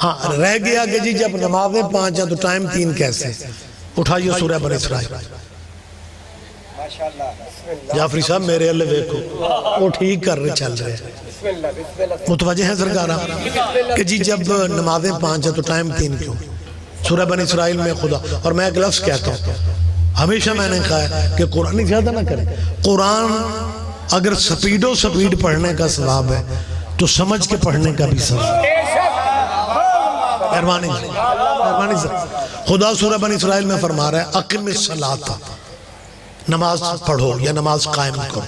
ہاں رہ گیا کہ جی جب نمازیں 5 ہیں تو ٹائم 3 کیسے؟ اٹھائیے سورہ بنی اسرائیل۔ جعفری صاحب میرے اللہ دیکھو وہ ٹھیک کر رہے چل رہے متوجہ ہیں سرکارہ کہ جی جب نمازیں 5 ہیں تو ٹائم 3 کیوں؟ سورہ بنی اسرائیل میں خدا، اور میں ایک لفظ کہتا ہوں ہمیشہ میں نے کہا ہے کہ قرآن زیادہ نہ کریں۔ قرآن اگر سپیڈ پڑھنے کا ثواب ہے تو سمجھ کے پڑھنے کا بھی ثواب ہے۔ مہربانی سے خدا سورہ بنی اسرائیل میں فرما رہا ہے اقم الصلاۃ، نماز پڑھو یا نماز قائم کرو۔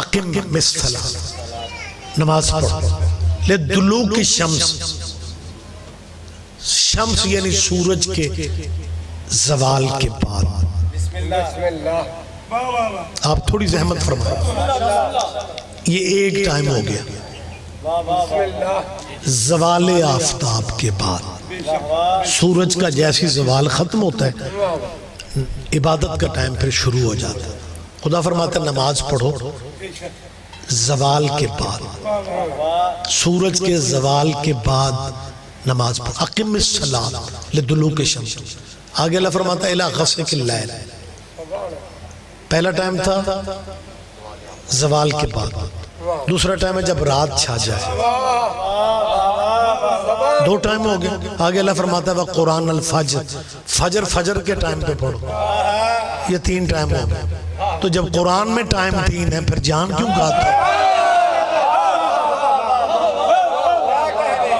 اقم الصلاۃ، نماز پڑھو لدلوک الشمس، شمس یعنی سورج کے زوال کے بعد۔ آپ تھوڑی زحمت فرمائیں، یہ ایک ٹائم ہو گیا، زوال آفتاب کے بعد سورج کا جیسی زوال ختم ہوتا ہے عبادت کا ٹائم پھر شروع ہو جاتا ہے۔ خدا فرماتا ہے نماز پڑھو زوال کے بعد، سورج کے زوال کے بعد نماز پڑھو۔ اقم الصلاۃ لدلوک الشمس، آگے اللہ فرماتا ہے الی غسق اللیل، پہلا ٹائم تھا زوال کے بعد، دوسرا ٹائم ہے جب رات چھا جائے، 2 ٹائم ہو گئے۔ آگے اللہ فرماتا ہے وقرآن الفجر، فجر کے ٹائم پہ پڑھو، یہ 3 ٹائم ہو گئے۔ تو جب قرآن میں ٹائم 3 ہے پھر جان کیوں گاتا ہے؟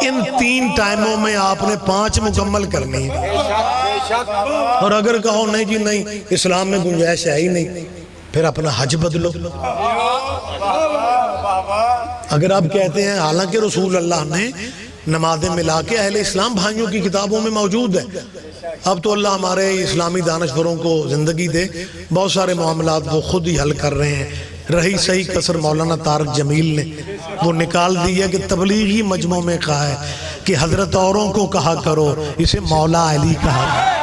ان 3 ٹائموں میں آپ نے 5 مکمل کرنی ہے، اور اگر کہو نہیں جی نہیں اسلام میں گنجائش ہے ہی نہیں، پھر اپنا حج بدلو۔ اگر آپ کہتے ہیں حالانکہ رسول اللہ نے نمازیں ملا کے اہل اسلام بھائیوں کی کتابوں میں موجود ہے، اب تو اللہ ہمارے اسلامی دانشوروں کو زندگی دے، بہت سارے معاملات وہ خود ہی حل کر رہے ہیں۔ رہی صحیح کسر مولانا طارق جمیل نے وہ نکال دی ہے کہ تبلیغی مجموع میں کہا ہے کہ حضرت اوروں کو کہا کرو، اسے مولا علی کہا کرو۔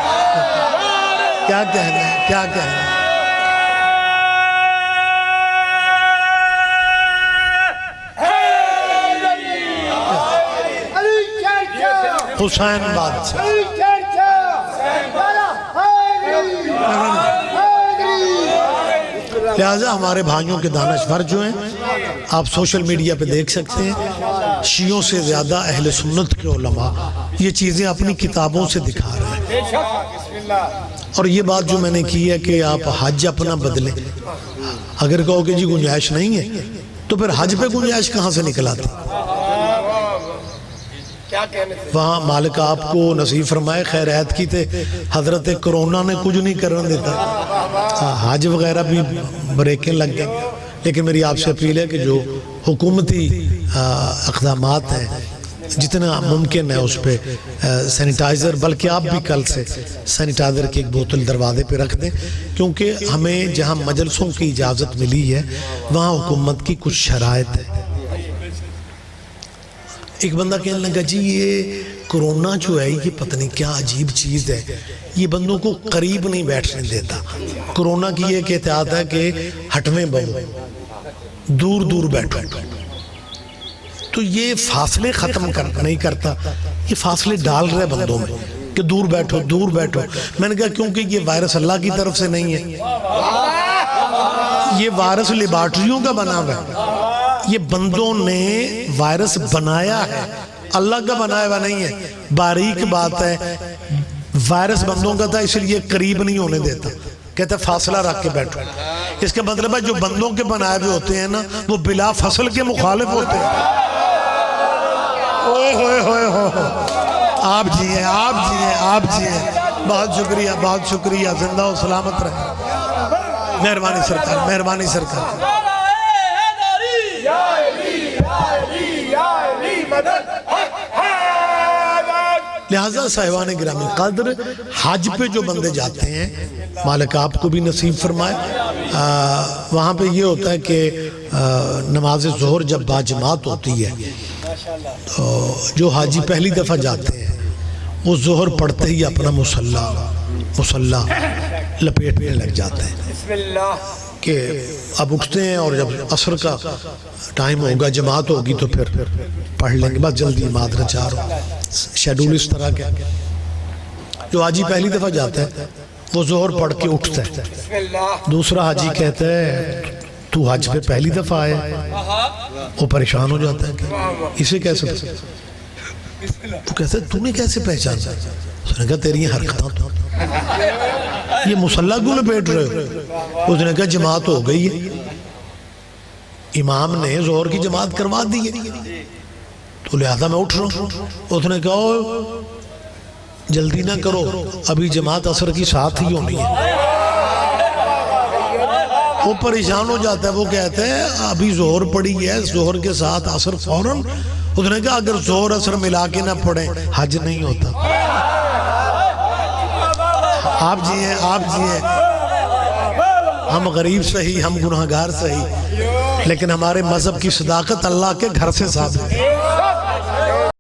کیا کہنا ہے، کیا کہنا ہے؟ حسین بادشاہ، لہذا ہمارے بھائیوں کے دانشور جو ہیں آپ سوشل میڈیا پہ دیکھ سکتے ہیں، شیعوں سے زیادہ اہل سنت کے علماء یہ چیزیں اپنی کتابوں سے دکھا رہے ہیں۔ اور یہ بات جو میں نے کی ہے کہ آپ حج اپنا بدلیں، اگر کہو کہ جی گنجائش نہیں ہے تو پھر حج پہ گنجائش کہاں سے نکل آتی؟ وہاں مالک آپ کو نصیب فرمائے خیرات کی تھے، حضرت کرونا نے کچھ نہیں کرنے دیتا، حج وغیرہ بھی بریکیں لگ گئیں، لیکن میری آپ سے اپیل ہے کہ جو حکومتی اقدامات ہیں جتنا ممکن ہے اس پہ سینیٹائزر، بلکہ آپ بھی کل سے سینیٹائزر کی ایک بوتل دروازے پہ رکھ دیں، کیونکہ ہمیں جہاں مجلسوں کی اجازت ملی ہے وہاں حکومت کی کچھ شرائط ہے۔ ایک بندہ کہنے لگا جی یہ کرونا جو ہے یہ پتہ نہیں کیا عجیب چیز ہے، یہ بندوں کو قریب نہیں بیٹھنے دیتا۔ کرونا کی یہ احتیاط ہے کہ ہٹویں بہو، دور دور بیٹھو، تو یہ فاصلے ختم نہیں کرتا، یہ فاصلے ڈال رہے بندوں میں کہ دور بیٹھو دور بیٹھو۔ میں نے کہا کیونکہ یہ وائرس اللہ کی طرف سے نہیں ہے، یہ وائرس لیبارٹریوں کا بنا ہوا ہے، یہ بندوں نے وائرس بنایا ہے، اللہ کا بنایا ہوا نہیں ہے۔ باریک بات ہے، وائرس بندوں کا تھا اس لیے قریب نہیں ہونے دیتا، کہتا ہے فاصلہ رکھ کے بیٹھو۔ اس کا مطلب ہے جو بندوں کے بنائے ہوئے ہوتے ہیں نا وہ بلا فصل کے مخالف ہوتے ہیں۔ اوہ ہوئے ہوئے ہوئے، آپ جیئے آپ جیئے آپ جیئے، بہت شکریہ، زندہ و سلامت رہے۔ مہربانی سرکار، مہربانی سرکار۔ لہذا صاحبان گرامی قدر حج پہ جو بندے جاتے ہیں مالک آپ کو بھی نصیب فرمائے، وہاں پہ یہ ہوتا ہے کہ نماز ظہر جب باجماعت ہوتی ہے تو جو حاجی پہلی دفعہ جاتے ہیں وہ ظہر پڑھتے ہی اپنا مصلی لپیٹنے لگ جاتے ہیں۔ کہ اب اٹھتے ہیں اور جب عصر کا ٹائم ہوگا جماعت ہوگی تو پھر پڑھ لیں گے، بس جلدی مادر چارو شیڈول اس طرح کے۔ جو حاجی پہلی دفعہ جاتا ہے وہ ظہر پڑھ کے اٹھتا ہے، دوسرا حاجی کہتا ہے تو حج پہ پہلی دفعہ آیا، وہ پریشان ہو جاتا ہے کہ اسے کیسے وہ کہتا ہے تو نے کیسے پہچانا؟ اس نے کہا تیری حرکتاں تو یہ مسلح کیوں لپیٹ رہے ہو؟ اس نے کہا جماعت ہو گئی ہے، امام نے ظہر کی جماعت کروا دی ہے تو لہذا میں اٹھ رہا ہوں۔ اس نے کہا جلدی نہ کرو، ابھی جماعت عصر کی ساتھ ہی ہونی ہے۔ وہ پریشان ہو جاتا ہے، وہ کہتا ہے ابھی ظہر پڑی ہے، ظہر کے ساتھ عصر فوراً۔ اس نے کہا اگر ظہر عصر ملا کے نہ پڑھیں حج نہیں ہوتا۔ آپ جی ہیں، آپ جی ہیں، ہم غریب صحیح، ہم گناہگار صحیح، لیکن ہمارے مذہب کی صداقت اللہ کے گھر سے ثابت ہے۔